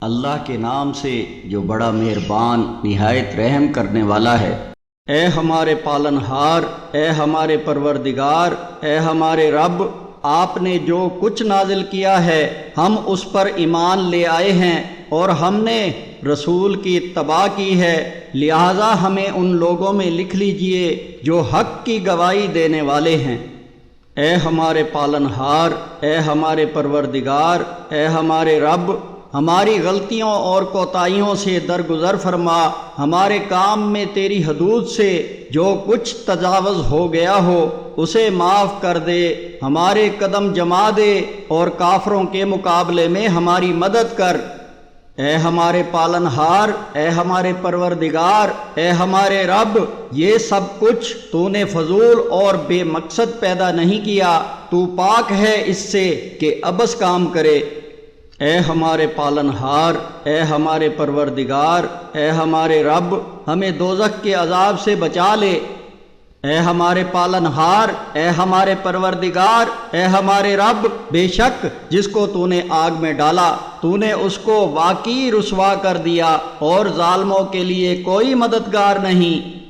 اللہ کے نام سے جو بڑا مہربان نہایت رحم کرنے والا ہے۔ اے ہمارے پالنہار، اے ہمارے پروردگار، اے ہمارے رب، آپ نے جو کچھ نازل کیا ہے ہم اس پر ایمان لے آئے ہیں اور ہم نے رسول کی اتباع کی ہے، لہٰذا ہمیں ان لوگوں میں لکھ لیجئے جو حق کی گواہی دینے والے ہیں۔ اے ہمارے پالنہار، اے ہمارے پروردگار، اے ہمارے رب، ہماری غلطیوں اور کوتاہیوں سے درگزر فرما، ہمارے کام میں تیری حدود سے جو کچھ تجاوز ہو گیا ہو اسے معاف کر دے، ہمارے قدم جما دے اور کافروں کے مقابلے میں ہماری مدد کر۔ اے ہمارے پالنہار، اے ہمارے پروردگار، اے ہمارے رب، یہ سب کچھ تو نے فضول اور بے مقصد پیدا نہیں کیا، تو پاک ہے اس سے کہ عبث کام کرے۔ اے ہمارے پالنہار، اے ہمارے پروردگار، اے ہمارے رب، ہمیں دوزخ کے عذاب سے بچا لے۔ اے ہمارے پالنہار، اے ہمارے پروردگار، اے ہمارے رب، بے شک جس کو تو نے آگ میں ڈالا تو نے اس کو واقعی رسوا کر دیا اور ظالموں کے لیے کوئی مددگار نہیں۔